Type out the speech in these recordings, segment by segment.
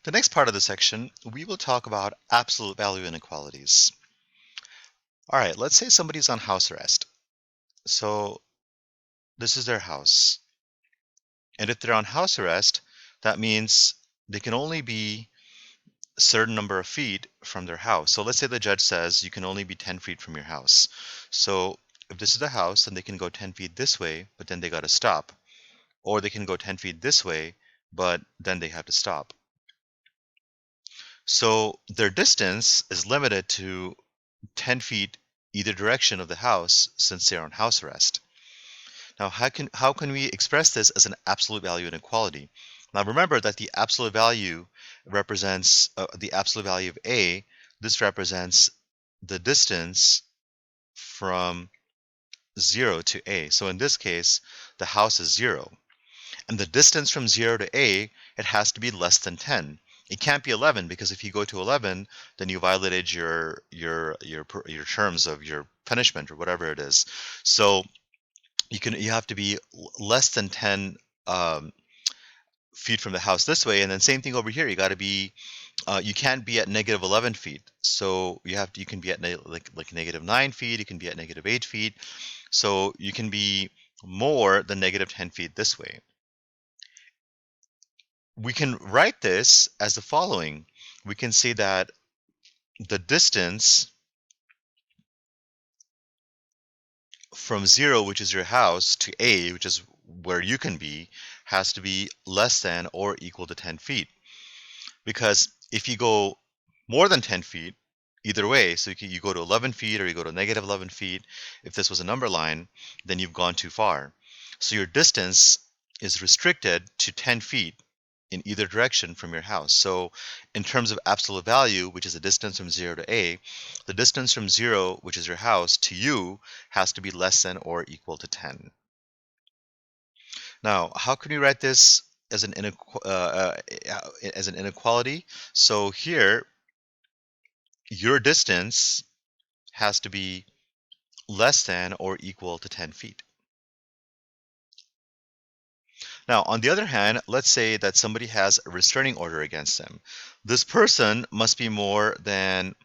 The next part of the section, we will talk about absolute value inequalities. All right, let's say somebody's on house arrest. So this is their house. And if they're on house arrest, that means they can only be a certain number of feet from their house. So let's say the judge says you can only be 10 feet from your house. So if this is the house, then they can go 10 feet this way, but then they got to stop. Or they can go 10 feet this way, but then they have to stop. So their distance is limited to 10 feet either direction of the house since they're on house arrest. Now, how can we express this as an absolute value inequality? Now, remember that the absolute value represents the absolute value of A. This represents the distance from 0 to A. So in this case, the house is 0. And the distance from 0 to A, it has to be less than 10. It can't be 11 because if you go to 11, then you violated your terms of your punishment or whatever it is. So you have to be less than 10 feet from the house this way, and then same thing over here. You got to be you can't be at negative 11 feet. So you can be at like negative 9 feet. You can be at negative 8 feet. So you can be more than negative 10 feet this way. We can write this as the following. We can say that the distance from 0, which is your house, to A, which is where you can be, has to be less than or equal to 10 feet. Because if you go more than 10 feet, either way, so you go to 11 feet or you go to negative 11 feet, if this was a number line, then you've gone too far. So your distance is restricted to 10 feet in either direction from your house. So in terms of absolute value, which is the distance from 0 to A, the distance from 0, which is your house, to you has to be less than or equal to 10. Now, how can we write this as an inequality? So here, your distance has to be less than or equal to 10 feet. Now, on the other hand, let's say that somebody has a restraining order against them. This person must be more than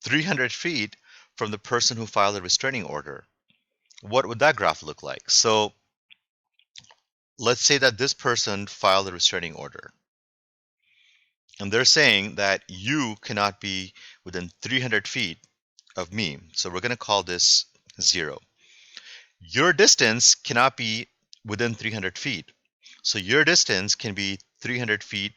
300 feet from the person who filed a restraining order. What would that graph look like? So let's say that this person filed a restraining order. And they're saying that you cannot be within 300 feet of me. So we're going to call this 0. Your distance cannot be within 300 feet. So your distance can be 300 feet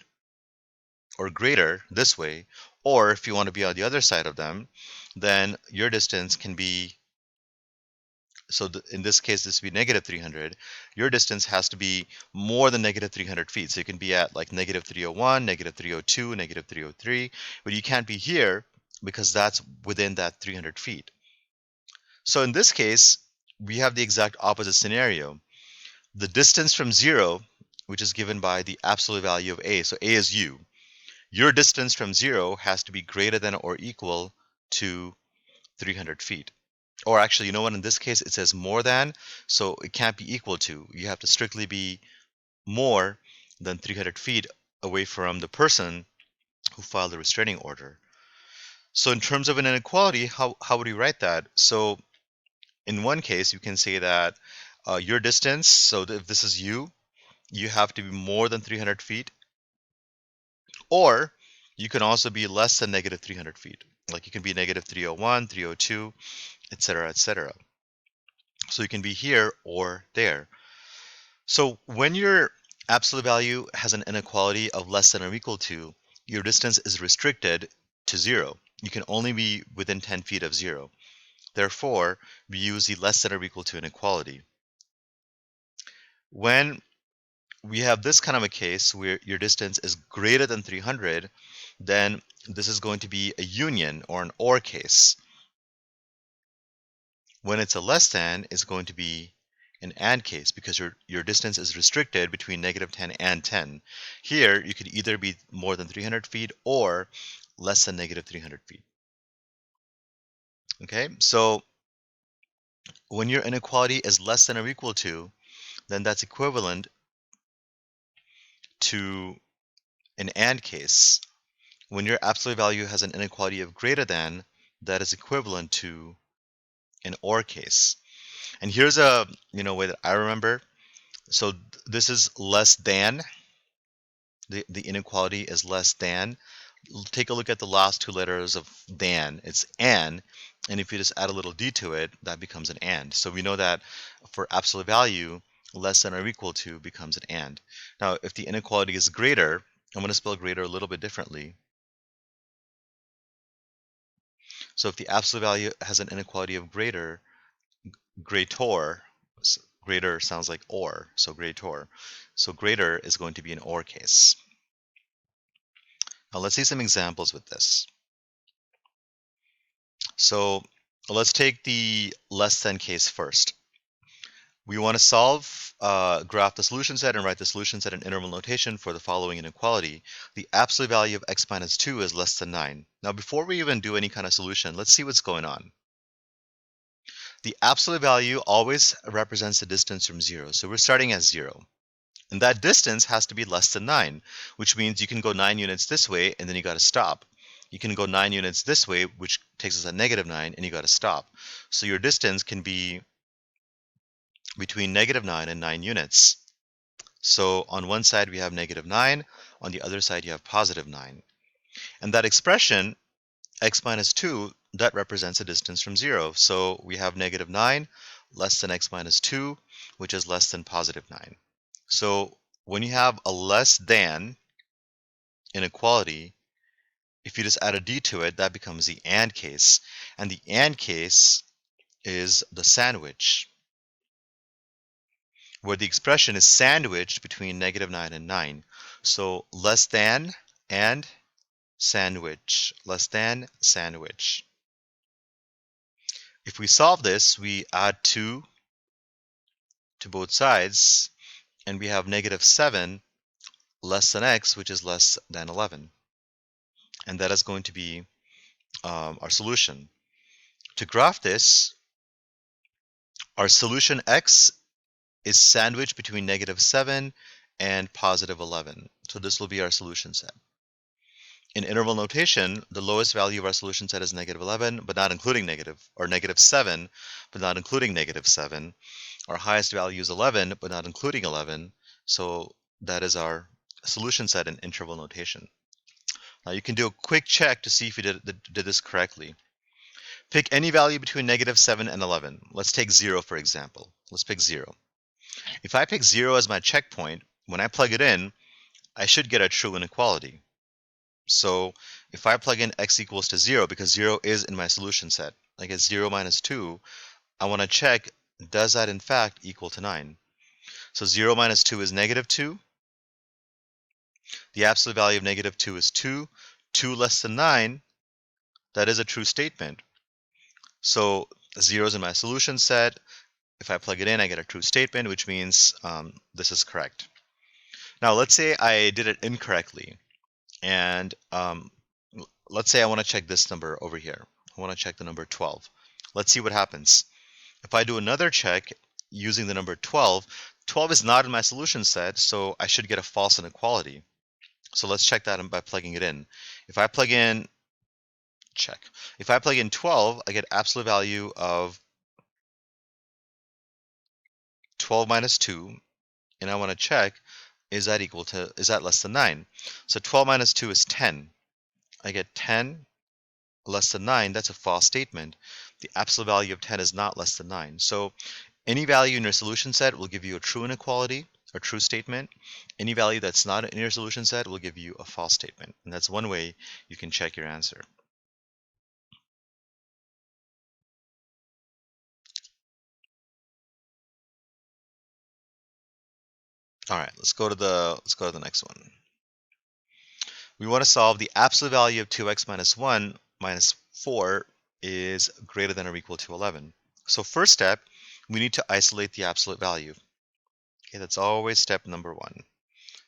or greater this way. Or if you want to be on the other side of them, then your distance can be, so in this case, this would be negative 300. Your distance has to be more than negative 300 feet. So you can be at like negative 301, negative 302, negative 303, but you can't be here because that's within that 300 feet. So in this case, we have the exact opposite scenario. The distance from 0, which is given by the absolute value of A, so A is you. Your distance from 0 has to be greater than or equal to 300 feet. Or actually, you know what, in this case, it says more than, so it can't be equal to. You have to strictly be more than 300 feet away from the person who filed the restraining order. So in terms of an inequality, how would we write that? So in one case, you can say that your distance, so if this is you have to be more than 300 feet, or you can also be less than negative 300 feet. Like you can be negative 301, 302, etc., etc. So you can be here or there. So when your absolute value has an inequality of less than or equal to, your distance is restricted to 0. You can only be within 10 feet of 0. Therefore, we use the less than or equal to inequality. When we have this kind of a case where your distance is greater than 300, then this is going to be a union or an OR case. When it's a less than, it's going to be an AND case because your distance is restricted between negative 10 and 10. Here, you could either be more than 300 feet or less than negative 300 feet. Okay, so when your inequality is less than or equal to, then that's equivalent to an AND case. When your absolute value has an inequality of greater than, that is equivalent to an OR case. And here's a way that I remember. So this is less than, the inequality is less than. Take a look at the last two letters of than. It's an, and if you just add a little d to it, that becomes an and. So we know that for absolute value, less than or equal to becomes an and. Now, if the inequality is greater, I'm going to spell greater a little bit differently. So if the absolute value has an inequality of greater, greater sounds like or, so greater. So greater is going to be an or case. Now let's see some examples with this. So let's take the less than case first. We want to graph the solution set and write the solution set in interval notation for the following inequality. The absolute value of x minus 2 is less than 9. Now before we even do any kind of solution, let's see what's going on. The absolute value always represents the distance from 0. So we're starting at 0. And that distance has to be less than 9, which means you can go 9 units this way and then you got to stop. You can go 9 units this way, which takes us at -9, and you got to stop. So your distance can be between -9 and 9 units. So on one side we have -9, on the other side you have +9. And that expression, x minus 2, that represents a distance from 0. So we have -9 less than x minus 2, which is less than +9. So when you have a less than inequality, if you just add a d to it, that becomes the AND case. And the AND case is the sandwich, where the expression is sandwiched between -9 and 9. So less than and sandwich, less than sandwich. If we solve this, we add 2 to both sides, and we have -7 less than x, which is less than 11. And that is going to be our solution. To graph this, our solution x is sandwiched between -7 and +11. So this will be our solution set. In interval notation, the lowest value of our solution set is -11, but not including or -7, but not including -7. Our highest value is 11, but not including 11. So that is our solution set in interval notation. Now you can do a quick check to see if you did this correctly. Pick any value between -7 and 11. Let's take 0, for example. Let's pick 0. If I pick 0 as my checkpoint, when I plug it in, I should get a true inequality. So if I plug in x equals to 0, because 0 is in my solution set, I get 0 minus 2, I want to check, does that in fact equal to 9? So 0 minus 2 is -2. The absolute value of -2 is 2. 2 less than 9, that is a true statement. So 0 is in my solution set. If I plug it in, I get a true statement, which means this is correct. Now let's say I did it incorrectly. And let's say I want to check this number over here. I want to check the number 12. Let's see what happens. If I do another check using the number 12, 12 is not in my solution set, so I should get a false inequality. So let's check that by plugging it in. If I plug in, check. If I plug in 12, I get absolute value of 12 minus 2, and I want to check, is that less than 9? So 12 minus 2 is 10. I get 10 less than 9, that's a false statement. The absolute value of 10 is not less than 9. So any value in your solution set will give you a true inequality, or true statement. Any value that's not in your solution set will give you a false statement. And that's one way you can check your answer. All right, let's go to the next one. We want to solve the absolute value of 2x minus 1 minus 4 is greater than or equal to 11. So first step, we need to isolate the absolute value. Okay, that's always step number 1.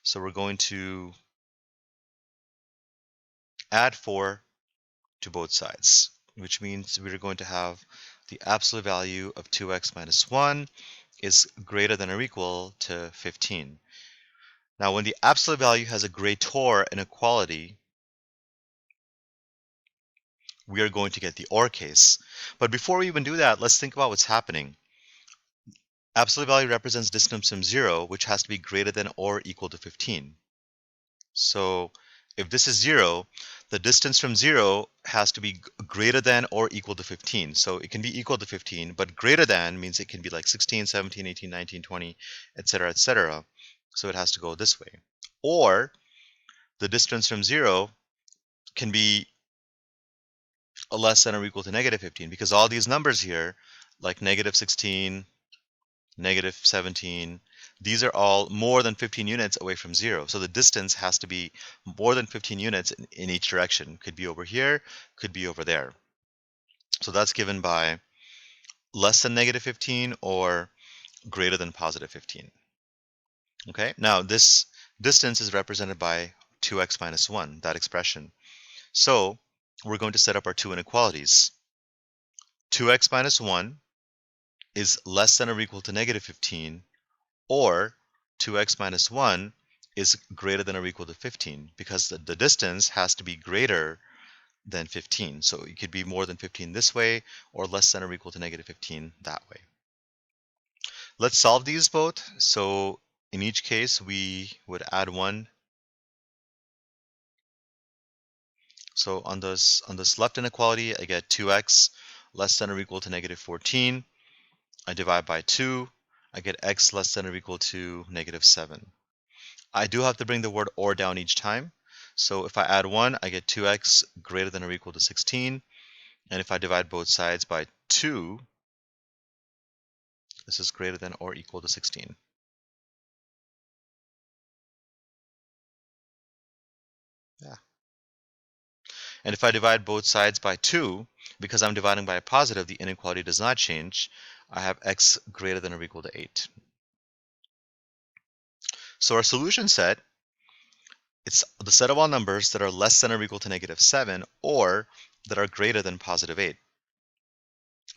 So we're going to add 4 to both sides, which means we're going to have the absolute value of 2x minus 1 is greater than or equal to 15. Now, when the absolute value has a greater inequality, we are going to get the OR case. But before we even do that, let's think about what's happening. Absolute value represents distance from 0, which has to be greater than or equal to 15. So if this is 0, the distance from 0 has to be greater than or equal to 15. So it can be equal to 15, but greater than means it can be like 16, 17, 18, 19, 20, etc., etc. So it has to go this way. Or the distance from 0 can be less than or equal to negative 15, because all these numbers here, like negative 16, negative 17, these are all more than 15 units away from 0. So the distance has to be more than 15 units in each direction. Could be over here, could be over there. So that's given by less than negative 15 or greater than positive 15. Okay, now this distance is represented by 2x minus 1, that expression. So we're going to set up our two inequalities. 2x minus 1 is less than or equal to negative 15, or 2x minus 1 is greater than or equal to 15, because the distance has to be greater than 15. So it could be more than 15 this way, or less than or equal to negative 15 that way. Let's solve these both. So in each case, we would add 1. So on this left inequality, I get 2x less than or equal to negative 14. I divide by 2. I get x less than or equal to negative 7. I do have to bring the word or down each time. So if I add 1, I get 2x greater than or equal to 16. And if I divide both sides by 2, this is greater than or equal to 16. Yeah. And if I divide both sides by 2, because I'm dividing by a positive, the inequality does not change. I have x greater than or equal to 8. So our solution set, it's the set of all numbers that are less than or equal to negative 7, or that are greater than positive 8,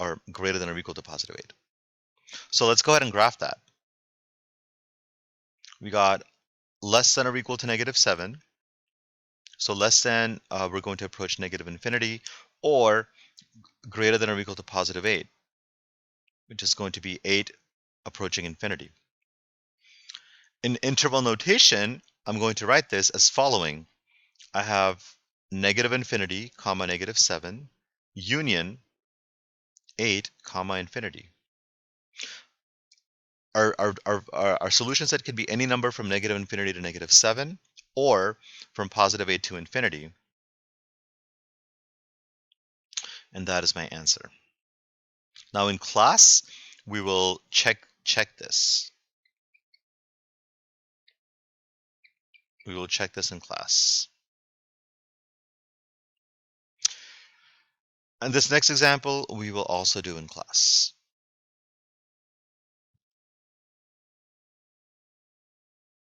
or greater than or equal to positive 8. So let's go ahead and graph that. We got less than or equal to negative 7. So less than, we're going to approach negative infinity, or greater than or equal to positive 8, which is going to be 8 approaching infinity. In interval notation, I'm going to write this as following. I have negative infinity, comma negative 7, union 8, comma infinity. Our solution set can be any number from negative infinity to negative 7, or from positive 8 to infinity. And that is my answer. Now in class, we will check this. We will check this in class. And this next example, we will also do in class.